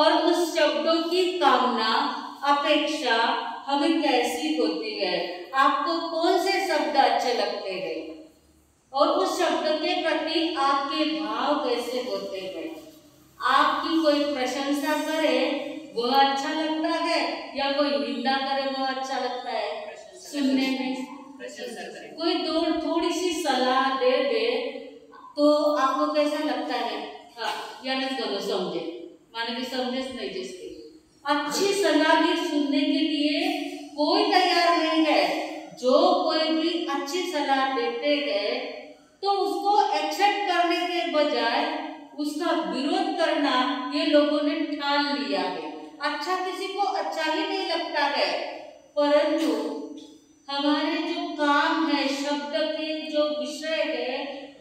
और उस शब्दों की कामना अपेक्षा हमें कैसी होती है, आपको कौन से शब्द अच्छे लगते हैं और उस शब्द के प्रति आपके भाव कैसे होते हैं। आपकी कोई प्रशंसा करे वह अच्छा लगता है या कोई निंदा करे वह अच्छा लगता है सुनने में। प्रशंसा करे, कोई थोड़ी सी सलाह दे दे तो आपको कैसा लगता है, हाँ या नहीं दोनों समझे, माने कि समझे नहीं। जिसके अच्छी सलाह भी सुनने के लिए कोई तैयार नहीं है, जो कोई भी अच्छी सलाह देते हैं तो उसको एक्सेप्ट करने के बजाय उसका विरोध करना ये लोगों ने ठान लिया है। अच्छा किसी को अच्छा ही नहीं लगता है, परंतु हमारे जो काम है, शब्द के जो विषय है,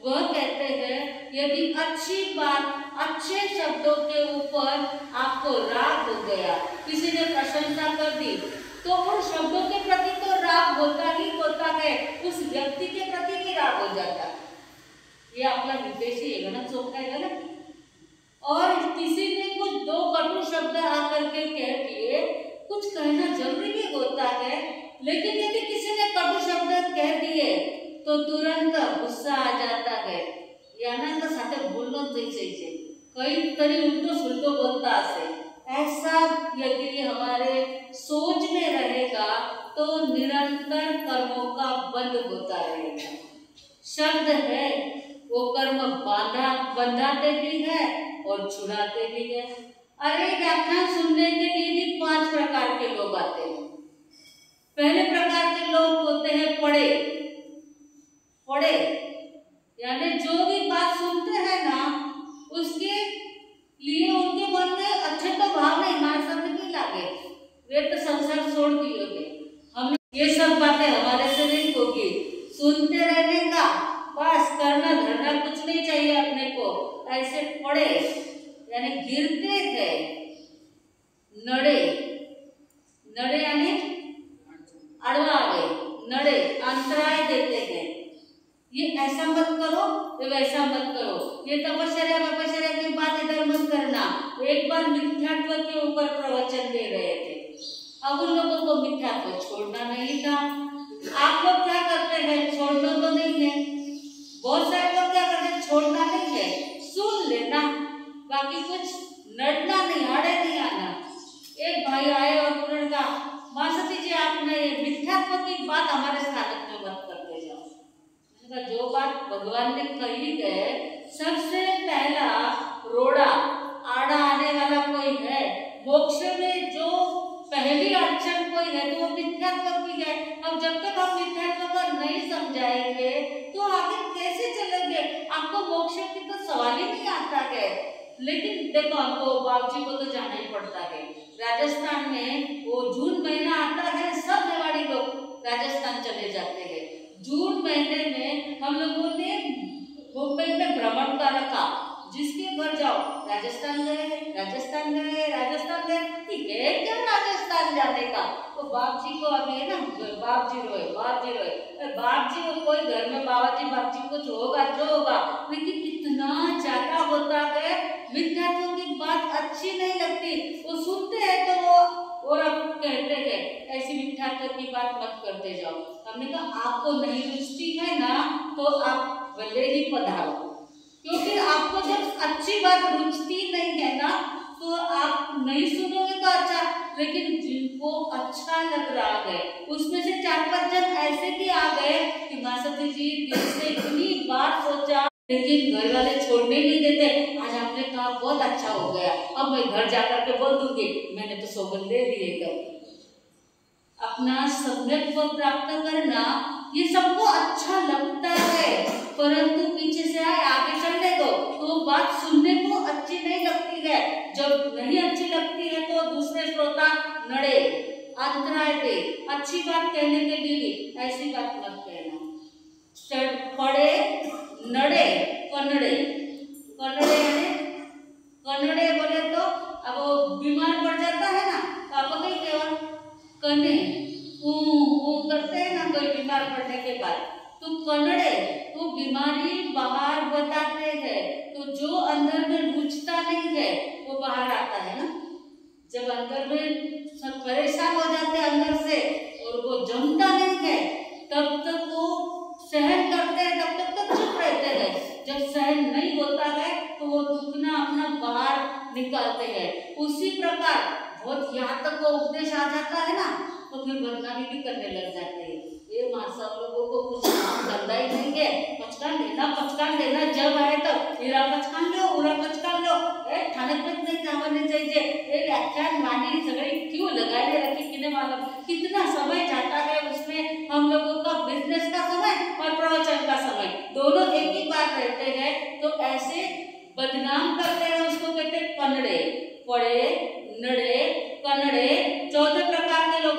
वह कहते हैं यदि अच्छी बात, अच्छे शब्दों के ऊपर आपको राग हो गया, किसी ने प्रशंसा कर दी, तो उन शब्दों के प्रति तो राग होता ही होता है, उस व्यक्ति के प्रति भी राग हो जाता है। ये आपका विदेशी है ना, चौका है ना। और किसी ने कुछ दो कटु शब्द आकर के कह दिए, कुछ कहना जरूरी भी होता है, लेकिन यदि किसी ने कटु शब्द कह दिए तो तुरंत गुस्सा आ जाता है, या ना तो साथे बोलना चाहिए, कई तरी उल्टो सुल्टो बोलता से। ऐसा यदि हमारे सोच में रहेगा तो निरंतर कर्मों का बंध होता रहेगा। शब्द है वो कर्म बंधाते भी है और छुड़ाते भी है। अरे व्याख्यान सुनने के लिए भी 5 प्रकार के लोग आते हैं। पहले प्रकार के लोग होते हैं पढ़े, यानी जो भी बात सुनते हैं ना उसके लिए उनके मन में अच्छे तो भाव नहीं, हमारे सामने नहीं लागे, वे तो संसार छोड़ दिए होंगे। हमें ये सब बातें हमारे से नहीं होगी, सुनते रहने का बस, करना धरना कुछ नहीं चाहिए अपने को। ऐसे पड़े यानी गिरते थे, नड़े यानी अड़वावे, नड़े अंतराय देते हैं, ये ऐसा मत करो, ये वैसा मत करो, ये तपस्या की बात इधर मत करना। एक बार मिथ्यात्व के ऊपर प्रवचन दे रहे थे, अब उन लोगों को मिथ्यात्व छोड़ना नहीं था। आप लोग क्या करते हैं, छोड़ना तो नहीं है, बहुत सारे लोग क्या करते हैं, छोड़ना नहीं है, सुन लेना, बाकी कुछ नड़ना नहीं, आड़े नहीं आना। एक भाई आए और उन्होंने कहा, माँ सती जी आपने मिथ्यात्व की बात हमारे स्थानक में मत करते जाओ। मैंने कहा जो बात भगवान ने कही है, सबसे पहला रोड़ा आड़ा आने वाला कोई है, मोक्ष में जो पहली अड़चन कोई है तो वो मिथ्यात्व की है। अब जब तक हम मिथ्यात्व का नहीं समझाएंगे तो आगे कैसे चलेंगे, आपको मोक्ष की तो सवाल ही नहीं आता है। लेकिन देखो हमको बाबूजी को तो जाना ही पड़ता है। राजस्थान में वो जून महीना आता है, सब मेवाड़ी लोग राजस्थान चले जाते हैं। जून महीने में हम लोगों ने मुंबई में भ्रमण का रखा, जिसके घर जाओ राजस्थान गए, ठीक है क्या राजस्थान जाने का। तो बाप जी को अभी है ना, बाप जी रोए, बाप जी को कोई घर में बाबा जी बाप जी कुछ होगा जो होगा, लेकिन इतना ज्यादा होता है, विद्यार्थियों की बात अच्छी नहीं लगती, वो सुनते हैं तो वो और अब कहते हैं ऐसी विद्यार्थियों की बात मत करते जाओ। हमने कहा आपको नहीं रुचती है ना तो आप भले ही पधारो, क्योंकि आपको जब अच्छी बात रुचती नहीं है ना तो आप नहीं सुनोगे तो अच्छा, लेकिन जिनको अच्छा लग रहा है उसमें से 4-5 जन ऐसे भी आ गए कि माँ सती जी दिल से इतनी बार सोचा, लेकिन घर वाले छोड़ने नहीं देते। आज आपने कहा बहुत अच्छा हो गया, अब मैं घर जाकर के बोल दूंगी मैंने तो सौगंध दे दिए कर। अपना सम्यक्त्व प्राप्त करना ये सबको अच्छा लगता है, परंतु पीछे से आए आगे चलने दो तो बात सुनने को अच्छी नहीं लगती है। जब नहीं अच्छी लगती है तो दूसरे श्रोता नड़े, अंतराय दे, अच्छी बात कहने के लिए ऐसी बात मत कहना। पड़े, नड़े, कन्नड़े कन्नड़े बोले तो अब वो बीमार पड़ जाता है ना तो आप कहीं केवल कने करते हैं ना कोई बीमार पड़ने के बाद, तो कन्नड़े तो बीमारी बाहर बताते हैं, तो जो अंदर में रुचता नहीं है वो बाहर आता है ना। जब अंदर में सब परेशान हो जाते हैं अंदर से और वो जमता नहीं है, तब तक वो सहन करते हैं, तब तक तो चुप रहते हैं। जब सहन नहीं होता है तो वो दुखना अपना बाहर निकालते हैं। उसी प्रकार बहुत यहाँ तक वो उपदेश आ जाता है ना, तो फिर बदनामी भी करने लग जाते हैं। ये माँ सब लोगों को कुछ धंधा ही नहीं है, पचकान देना जब आए तब हीरा पचकान लो, उरा पचकान लो, ठाणे पण नहीं जाने चाहिए। ये व्याख्यान वाणी सगळे क्यों लगाए रखी, किन्हें मालूम कितना समय जाता है उसमें। हम लोगों का बिजनेस का समय और प्रवचन का समय दोनों एक ही बात रहते हैं, तो ऐसे बदनाम करते हैं। उसको कहते हैं कन्नड़े, पड़े, नड़े, कन्नड़े, 14 प्रकार के लोग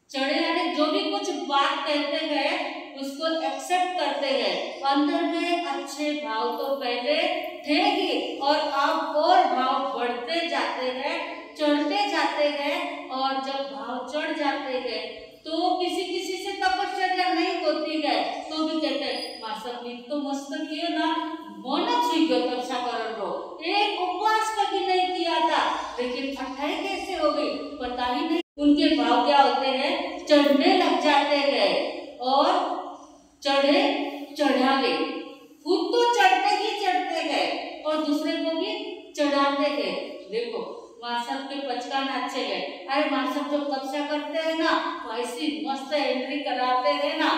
चढ़े यानी जो भी कुछ बात कहते हैं उसको एक्सेप्ट करते हैं। अंदर में अच्छे भाव तो पहले थे ही, और अब और भाव बढ़ते जाते हैं, चढ़ते जाते हैं। और जब भाव चढ़ जाते हैं तो किसी किसी से तपस्या नहीं होती है, तो भी कहते हैं मासा तो मस्त किया ना, मनच ही तपस्या कर लो, एक उपवास कभी नहीं किया था, लेकिन 28 कैसे हो गई पता ही नहीं। उनके भाव क्या होते हैं, चढ़ने लग जाते हैं। और चढ़े चढ़ावे, खुद तो चढ़ते ही चढ़ते हैं और दूसरे को भी चढ़ाते हैं। देखो माँ सब के पचकान अच्छे हैं, अरे माँ सब जब तपस्या करते हैं ना तो ऐसी मस्त एंट्री कराते हैं ना,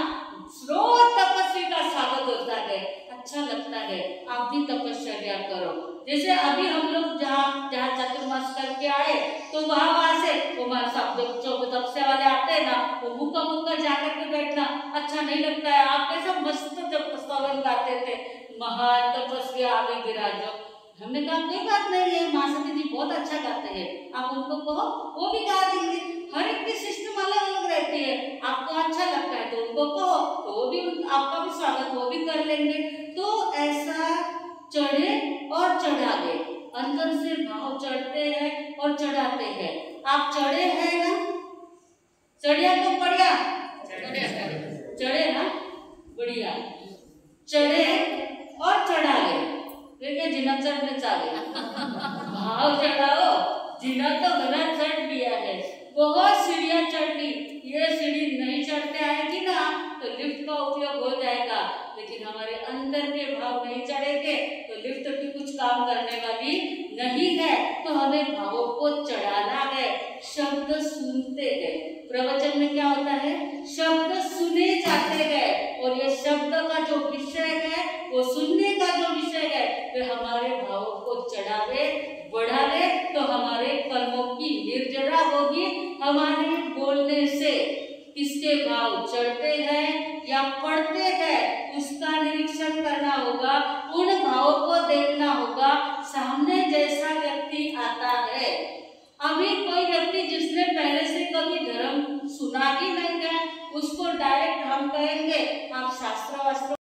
रोज तपस्या का स्वागत होता है, अच्छा लगता है। आप भी तपस्या करो। जैसे अभी हम लोग जहाँ चतुर्मास करके आए तो वहाँ से वो तपस्या वाले आते हैं ना, वो मुक्का जाकर के बैठना अच्छा नहीं लगता है। आप कैसा मस्त जब स्तवन गाते थे, महान तपस्या आगे विराजो, हमने कहा कोई बात नहीं है, मासती जी बहुत अच्छा गाते हैं, आप उनको कहो वो भी गा देंगे। हर एक की सिस्टम अलग अलग रहती है, आपको अच्छा लगता है तो उनको कहो तो वो भी आपका भी स्वागत वो भी कर लेंगे। तो ऐसा चढ़े और चढ़ावे, अंदर से भाव चढ़ते हैं और चढ़ाते हैं। आप चढ़े हैं ना, चढ़िया तो बढ़िया, चढ़े ना बढ़िया, चढ़े और चढ़ावे, देखिए जिना चढ़ने चाले भाव चढ़ाओ, जिना तो घना चढ़ दिया है, बहुत सीढ़ियां चढ़ ली। ये सीढ़ी नहीं चढ़ते आएगी ना तो लिफ्ट का उपयोग हो जाएगा, लेकिन हमारे अंदर के भाव नहीं चढ़ेंगे तो लिफ्ट भी कुछ काम करने वाली नहीं है। तो हमें भावों को चढ़ाना है। शब्द सुनते हैं, प्रवचन में क्या होता है, शब्द सुने जाते हैं, और ये शब्द का जो विषय है, वो सुनने का जो विषय है, वे हमारे भावों को चढ़ावे बढ़ावे, तो हमारे कर्मों की निर्जरा होगी। हमारे बोलने से किसके भाव चढ़ते हैं या पढ़ते हैं, उसका निरीक्षण करना होगा, उन भावों को देखना होगा। सामने जैसा व्यक्ति आता है, अभी कोई व्यक्ति जिसने पहले से कभी धर्म सुना ही नहीं है, उसको डायरेक्ट हम कहेंगे आप शास्त्र वास्त्र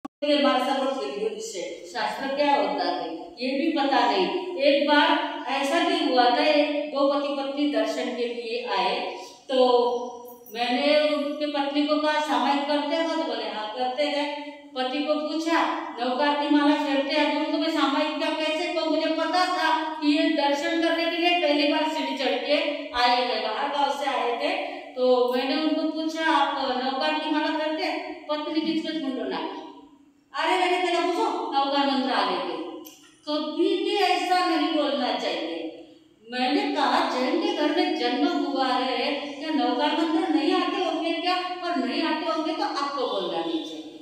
शास्त्र क्या होता है ये भी पता नहीं। एक बार ऐसा भी हुआ था, दो पति पत्नी दर्शन के लिए आए, तो मैंने उनके पत्नी को कहा सामायिक करते हो, तो बोले हाँ करते हैं। पति को पूछा नवकार की माला फेरते हैं, तो मैं सामायिक क्या कैसे, तो मुझे पता था कि ये दर्शन करने के लिए पहली बार सीढ़ी चढ़ के आए थे, बाहर गाँव से आए थे। तो मैंने उनको पूछा आप नवकार की माला करते हैं, पत्नी किसको मुंडोना, अरे मैंने तेरा पूछो नवकार मंत्र आ गए थे। कभी भी ऐसा नहीं बोलना चाहिए। मैंने कहा जैन के घर में जन्म हुआ है, क्या नवकार मंत्र नहीं आते होंगे क्या, और नहीं आते होंगे तो आपको बोलना नहीं चाहिए।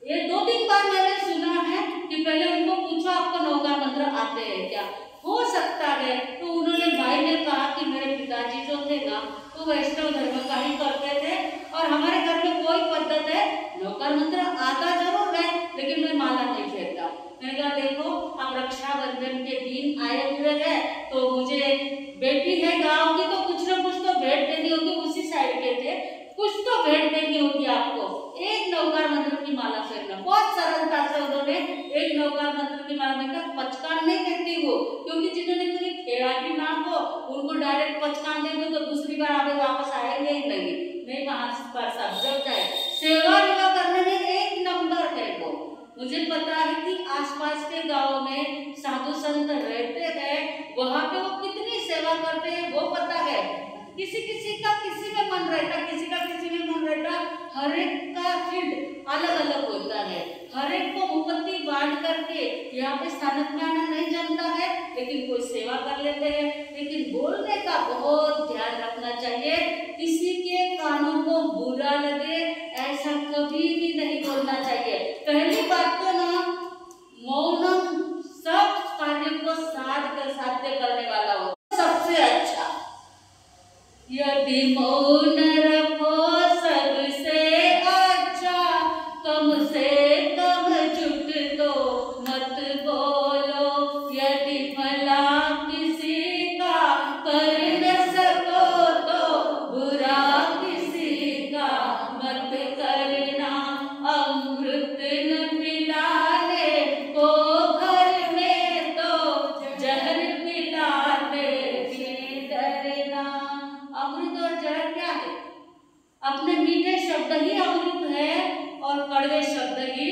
ये 2-3 बार मैंने सुना है कि पहले उनको पूछो आपको नवकार मंत्र आते हैं क्या, हो सकता है। तो उन्होंने भाई ने कहा कि मेरे पिताजी जो थे ना वो वैष्णव धर्म का ही करते थे, और हमारे घर में कोई पद्धत है नवकार मंत्र आता जरूर है, लेकिन मैं माला नहीं फेरता। मैंने कहा देखो अब रक्षाबंधन के दिन आए हुए हैं, तो मुझे बेटी है गांव की, तो कुछ ना कुछ तो भेंट देनी होगी, उसी साइड के थे, कुछ तो भेंट देनी होगी आपको। एक नवकार मंत्र की माला फेरना, बहुत सरलता से उन्होंने एक नवकार मंत्र की माला में पचकान नहीं कहती वो, क्योंकि जिन्होंने कभी फेरा भी ना हो उनको डायरेक्ट पचकान देंगे तो दूसरी बार आगे वापस आएंगे ही नहीं महाराज साहब जब जाए सेवा विवा करने में एक नंबर है वो। मुझे पता है कि आसपास के गांव में साधु संत रहते हैं, किसी किसी का किसी में मन रहता, किसी का किसी में मन रहता। हर एक का फील्ड अलग अलग होता है। हर एक को मुपत्ति बांट करके यहाँ पे स्थानक में आना नहीं जमता है, लेकिन कोई सेवा कर लेते हैं। लेकिन बोलने का बहुत ध्यान रखना चाहिए, किसी के कानों को बुरा लगे ऐसा कभी भी नहीं बोलना चाहिए। पहली बात तो ना, मौनम सब कार्य को साध्य करने वाला हो, सबसे अच्छा। यदि मौन रखो सबसे अच्छा, कम से कम झूठ तो मत बोलो। यदि भला किसी का कर न सको तो बुरा किसी का मत करना। अमृत न पिलाने को घर में तो जहर पिलाने भी डरना। अमृत और जहर क्या है? अपने मीठे शब्द ही अमृत है और कड़वे शब्द ही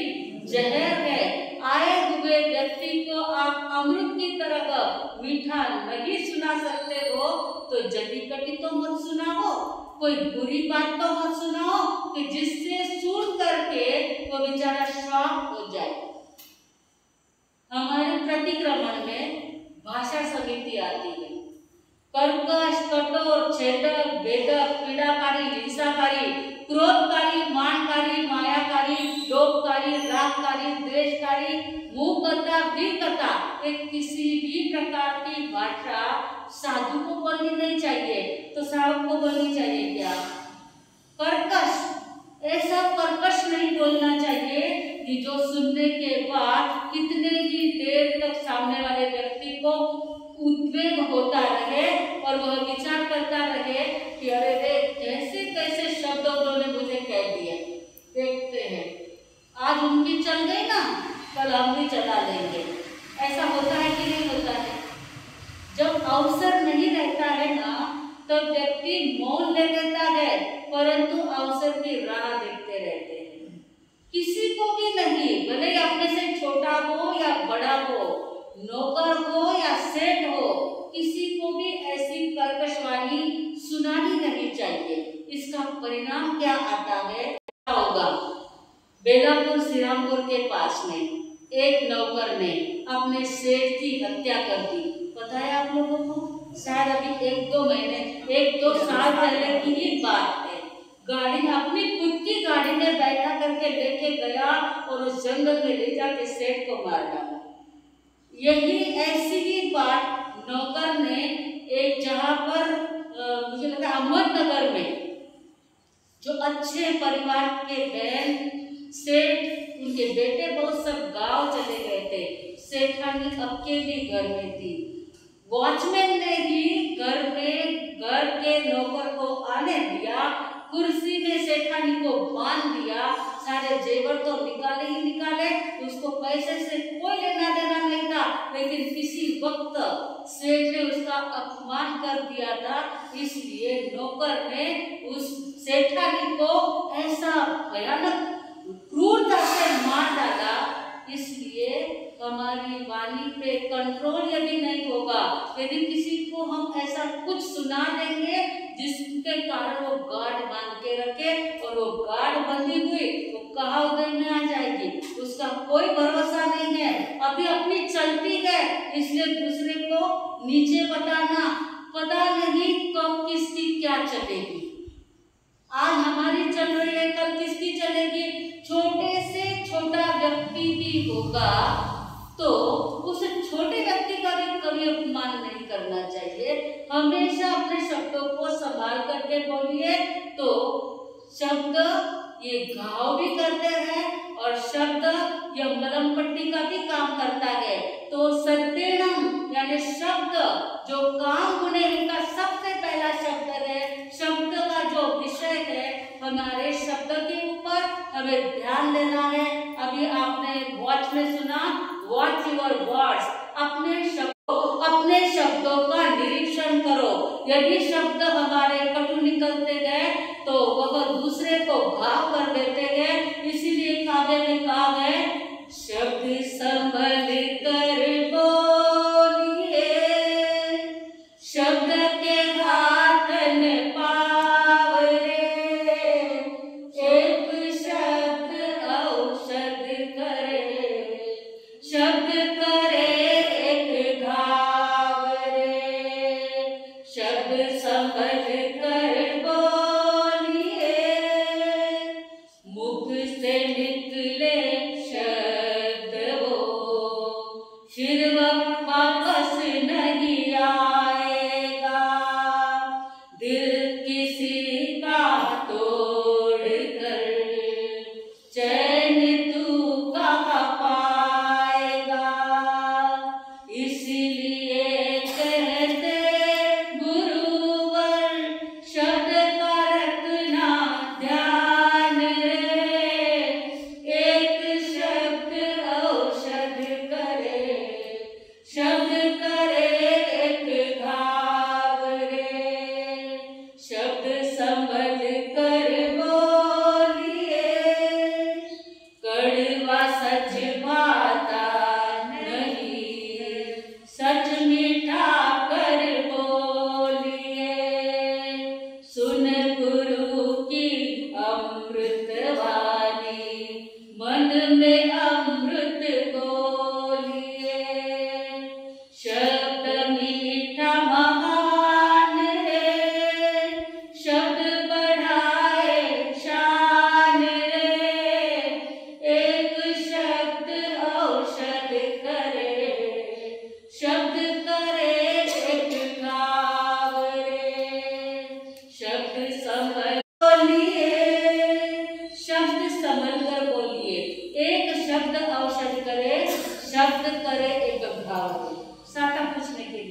जहर है। आए हुए व्यक्ति को आप अमृत की तरह मीठा नहीं सुना सकते हो तो जटी कटी तो मत सुनाओ, कोई बुरी बात तो मत सुनाओ कि जिससे सुन करके वो बेचारा शॉक हो जाए। हमारे प्रतिक्रमण में भाषा समिति आती है। कर्कश, कठोर, छेदक, भेदक, पीड़ाकारी, हिंसाकारी, क्रोधकारी, मानकारी, मायाकारी, लोभकारी, रागकारी, द्वेषकारी, मुहकता, विकता, एक किसी भी प्रकार की भाषा साधु को बोलनी नहीं चाहिए। तो साधु को बोलनी चाहिए क्या? कर्कश। ऐसा कर्कश नहीं बोलना चाहिए कि जो सुनने के बाद कितने ही देर तक सामने वाले व्यक्ति को उद्वेग होता रहे और वह विचार करता रहे कि अरे रे कैसे कैसे शब्द उन्होंने मुझे कह दिए। देखते हैं आज उनकी चल गई ना, कल हम भी चला लेंगे। ऐसा होता है कि नहीं होता है? जब अवसर नहीं रहता है ना तो व्यक्ति मौन ले लेता है, परंतु अवसर की राह देखते रहते हैं। किसी को भी नहीं, भले अपने से छोटा हो या बड़ा हो, नौकर हो या सेठ हो, किसी को भी ऐसी कर्कशवाणी सुनानी नहीं चाहिए। इसका परिणाम क्या आता है? क्या होगा? बेलापुर श्रीरामपुर के पास में एक नौकर ने अपने सेठ की हत्या कर दी। पता है आप लोगों को? शायद अभी 1-2 महीने 1-2 साल पहले की ही बात है। गाड़ी, अपनी खुद की गाड़ी में बैठा करके लेके गया और उस जंगल में ले जाके सेठ को मार डाला। यही ऐसी ही बात नौकर ने एक जहाँ पर मुझे लगा अहमदनगर में, जो अच्छे परिवार के बहन सेठ, उनके बेटे बहुत सब गांव चले गए थे, सेठानी अकेली घर में थी। वॉचमैन ने ही घर के नौकर को आने दिया, कुर्सी में सेठानी को बांध दिया, सारे जेवर तो निकाले ही निकाले, उसको पैसे से कोई लेना देना नहीं था, लेकिन किसी वक्त सेठ ने उसका अपमान कर दिया था, इसलिए नौकर ने उस सेठानी को ऐसा भयानक क्रूरता से मार डाला। इसलिए हमारी वाणी पे कंट्रोल यदि नहीं होगा, यदि किसी को हम ऐसा कुछ सुना देंगे जिसके कारण वो गार्ड बांध के रखे और वो गार्ड बंधी हुई वो कहाँ उदय में आ जाएगी, उसका कोई भरोसा नहीं है। अभी अपनी चलती है, इसलिए दूसरे को नीचे बताना, पता नहीं कब किसकी क्या चलेगी। आज हमारी चल रही है, कल किसकी चलेगी। छोटे से छोटा व्यक्ति भी होगा तो उस छोटे व्यक्ति का भी कभी अपमान नहीं करना चाहिए। हमेशा अपने शब्दों को संभाल करके बोलिए। तो शब्द ये घाव भी करते हैं और शब्द ये मलम पट्टी का भी काम करता है। तो सत्यम यानी शब्द जो काम होने का सबसे पहला शब्द है, शब्द का जो विषय है, हमारे शब्द के ऊपर हमें ध्यान देना है। अभी आपने वॉच में सुना, वॉच योर वर्ड्स, अपने शब्दों का निरीक्षण करो। यदि शब्द हमारे कटु निकलते गए तो वह दूसरे को घाव कर देते गए। इसीलिए काव्य में कहा है, शब्द संभल कर बोलिए, शब्द के हाथ न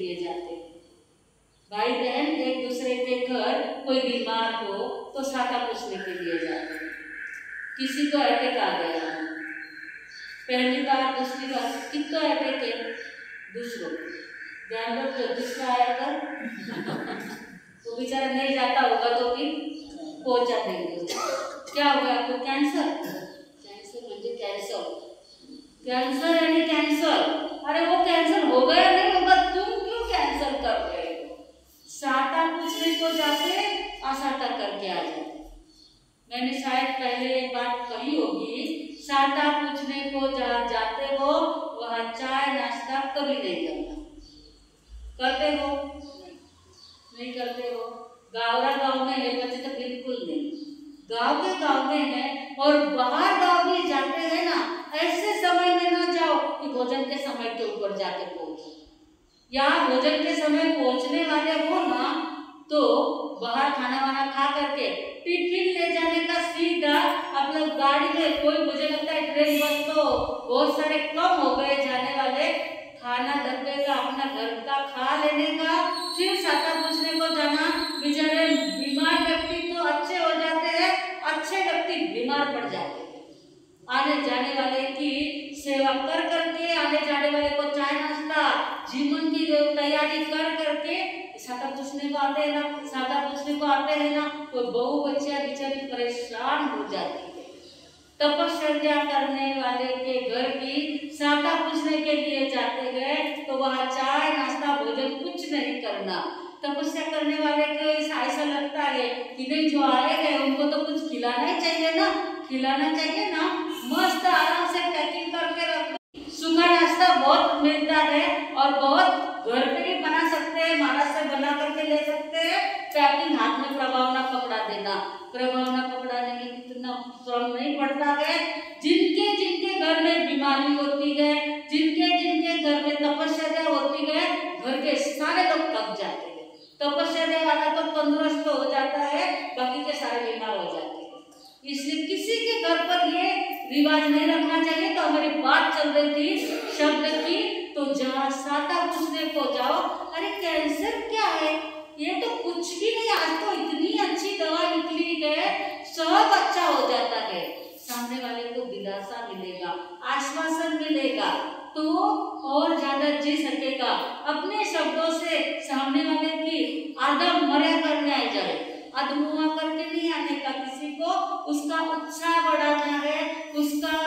लिए जाते हैं। भाई बहन एक दूसरे के घर कोई बीमार हो तो साटा पूछने के लिए जाते हैं। किसी को अटैक आ गया, पहली बार दूसरी बार कितना अटैक है, दूसरों ध्यान रखो, दूसरा आया कर तो बेचारा नहीं जाता होगा तो फिर पहुंचा देंगे। क्या हुआ आपको? कैंसर। कैंसर म्हणजे कैंसर यानी कैंसर। अरे वो कैंसर हो गया नहीं होगा, तुम क्यों कैंसर कर रहे हो? साटा पूछने को जाते और साटा करके आ जाते। मैंने शायद पहले एक बात कही होगी, साटा पूछने को जाते हो वहाँ चाय नाश्ता कभी नहीं करना। करते हो? नहीं करते हो। गाँव में है बच्चे तो बिल्कुल नहीं, गांव के गांव में है। और बाहर गांव भी जाते हैं ना, ऐसे समय में ना जाओ कि भोजन के समय के ऊपर जाके पहुंचो। या भोजन के समय पहुंचने वाले हो ना तो बाहर खाना वाना खा करके टिफिन ले जाने का सीधा अपना गाड़ी में, कोई मुझे लगता है ट्रेन बस तो बहुत सारे कम हो गए जाने वाले, खाना डब्बे का अपना घर का खा लेने का, फिर साटा पूछने को जाना। बेचारे बीमार व्यक्ति तो अच्छे हो जाते हैं, अच्छे व्यक्ति बीमार पड़ जाते हैं। आने जाने वाले की सेवा कर करके, आने जाने वाले को चाय नाश्ता जीवन की तैयारी कर करके साटा पूछने को आते हैं ना, साटा पूछने को आते हैं ना, तो बहू बच्चियां बेचारी परेशान हो जाती है। तपस्या करने वाले के घर की साटा पूछने के लिए जाते गए तो वहाँ चाय नाश्ता भोजन कुछ नहीं करना। तपस्या करने वाले को ऐसा लगता है कि नहीं, जो आए गए उनको तो कुछ खिलाना ही चाहिए ना, खिलाना चाहिए ना। मस्त आराम से पैकिंग करके रख दो। सूखा नाश्ता बहुत मिलता है और बहुत घर पे भी बना सकते हैं, महाराष्ट्र से बना करके ले सकते हैं। पैकिंग हाथ में प्रभावना पकड़ा देना, प्रभावना पकड़ाने में इतना श्रम नहीं पड़ता है। जिनके जिनके घर में बीमारी होती है, जिनके जिनके घर में तपस्या होती है, घर के सारे लोग थक जाते हैं। तपस्या वाला तो तंदुरुस्त हो जाता है, बाकी के सारे बीमार हो जाते हैं। इसलिए किसी के घर पर ये रिवाज नहीं रखना चाहिए। तो हमारी बात चल रही थी शब्द की, तो जहाँ साटा पूछने को जाओ, अरे कैंसर क्या है, ये तो कुछ भी नहीं, आज तो इतनी अच्छी दवा निकली है, सब अच्छा हो जाता है। सामने वाले को दिलासा मिलेगा, आश्वासन मिलेगा, तो और ज्यादा जी सकेगा। अपने शब्दों से सामने वाले की आदम मर्या करने आ जाए, अधमुआ करके नहीं आने का, किसी को उसका उत्साह बढ़ाना है, उसका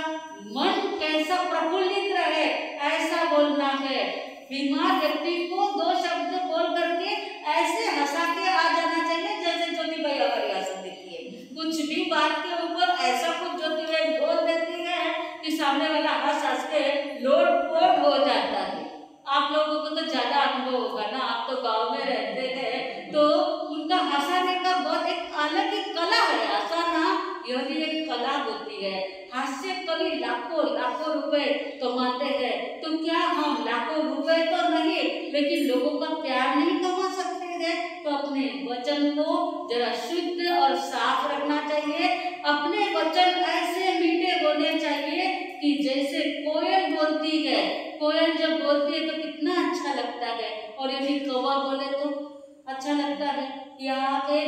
मन कैसा प्रफुल्लित रहे ऐसा बोलना है। बीमार व्यक्ति को दो शब्द बोल करके ऐसे हंसा के आ जाना चाहिए जैसे ज्योति भाई हमारी हंस देती है। कुछ भी बात के ऊपर ऐसा कुछ ज्योति भाई बोल देती है कि सामने वाला हंस हंस के लोटपोट हो जाता है। आप लोगों को तो ज्यादा अनुभव होगा ना, आप तो गांव में रहते हैं, तो उनका हंसाने का बहुत एक अलग ही कला है। हंसाना यह भी एक कला होती है। हास्य कवि लाखों लाखों रुपए कमाते हैं, तो क्या हम लाखों रुपए तो नहीं, लेकिन लोगों का प्यार नहीं कमा सकते हैं? तो अपने वचन को जरा शुद्ध और साफ रखना चाहिए। अपने वचन ऐसे मीठे होने चाहिए कि जैसे कोयल बोलती है, कोयल जब बोलती है तो कितना अच्छा लगता है, और यदि कौवा बोले तो अच्छा लगता है। यहाँ के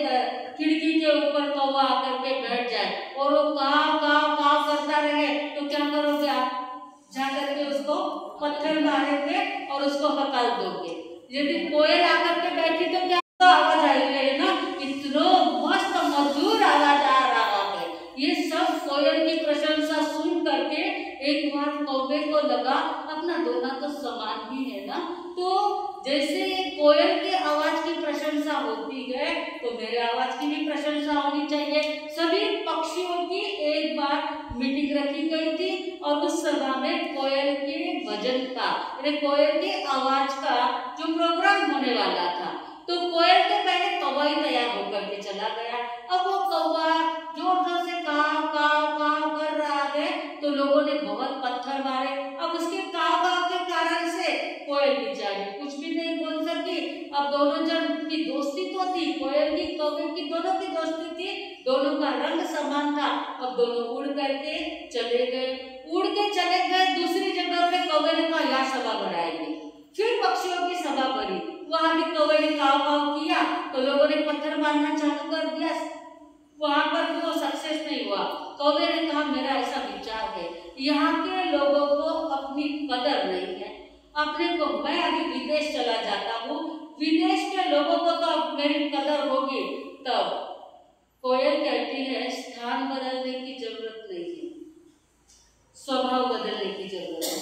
खिड़की के ऊपर कौवा आकर के बैठ जाए और वो काव काव काव करता रहे, तो क्या करोगे आप? जाकर के उसको पत्थर मारेंगे और उसको हकल दोगे। यदि कोयल आकर के बैठी तो क्या आवाज आई है ना, इतना मस्त मधुर आवाज आ रहा है। ये सब कोयल की प्रशंसा सुन करके एक बार कौवे को लगा अपना दोना तो समान ही है ना, तो जैसे ये कोयल के आवाज की प्रशंसा होती है तो मेरे आवाज की भी प्रशंसा होनी चाहिए। सभी पक्षियों की एक बार मीटिंग रखी गई थी और उस सभा में कोयल के भजन का, कोयल के आवाज का जो प्रोग्राम होने वाला था, तो कोयल तो पहले कौवा ही तैयार होकर के चला गया। अब वो कौवा जोर जोर से काव काव काव कर रहा है, तो लोगों ने बहुत पत्थर मारे। अब उसके काव काव के कारण से कोयल बेचारी कुछ भी नहीं बोल सकी। अब दोनों जन की दोस्ती तो थी, कोयल की कौवे की दोनों की दोस्ती थी, दोनों का रंग समान था। अब दोनों उड़ करके चले गए, उड़ के चले गए दूसरी जगह पे। कौवे ने कहा यहाँ सभा बढ़ाएंगे, फिर पक्षियों की सभा भरी। वहां भी कौवे ने काव काव किया तो लोगों ने पत्थर मारना चालू कर दिया, वहां पर भी वो सक्सेस नहीं हुआ। कौवे ने कहा मेरा ऐसा विचार है, यहाँ के लोगों को अपनी कदर नहीं है, अपने को मैं अभी विदेश चला जाता हूँ, विदेश के लोगों को तो अब मेरी कदर होगी। तब कोयल कहती है स्थान बदलने की जरूरत नहीं है, स्वभाव बदलने की जरूरत है,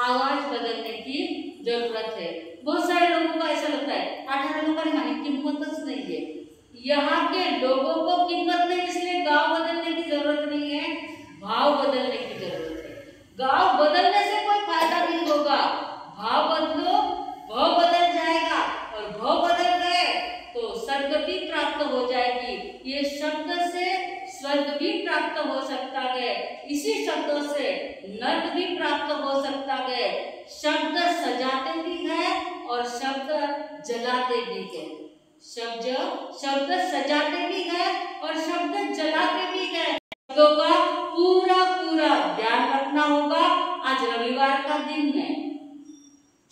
आवाज बदलने की जरूरत है। बहुत सारे लोगों को ऐसा लगता है 18 लोगों ने हमारी किम्मत नहीं है, यहाँ के लोगों को किम्मत नहीं, इसलिए गांव बदलने की जरूरत नहीं है, भाव बदलने की जरूरत है। गांव बदलने से कोई फायदा नहीं होगा, भाव बदलो, भाव बदल जाएगा, और भाव बदल गए तो सदगति प्राप्त हो जाएगी। ये शब्द से स्वर्ग भी प्राप्त हो सकता है, इसी शब्दों से नर्क भी प्राप्त हो सकता है। शब्द सजाते भी है और शब्द जलाते भी है, शब्द सजाते भी है और शब्द जलाते भी है। शब्दों का पूरा पूरा ध्यान रखना होगा। आज रविवार का दिन है,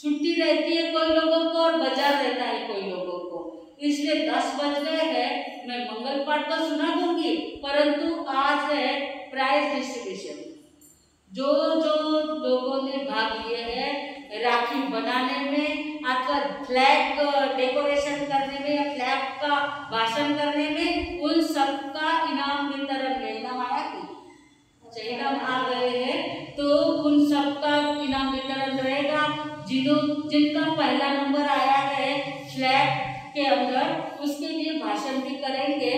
छुट्टी रहती है कोई लोगों को और बाजार रहता है कोई लोगों को, इसलिए 10 बज गए हैं। मैं मंगल पाठ तो सुना दूंगी, परंतु आज है प्राइज डिस्ट्रीब्यूशन। जो लोगों ने भाग लिए हैं राखी बनाने में अथवा फ्लैग डेकोरेशन करने में या फ्लैग का भाषण करने में, उन सबका इनाम वितरण है। इनाम आया कि अच्छा इनाम आ गए हैं तो उन सबका इनाम वितरण रहेगा। जिनका पहला नंबर आया है फ्लैग के अंदर उसके लिए भाषण भी करेंगे।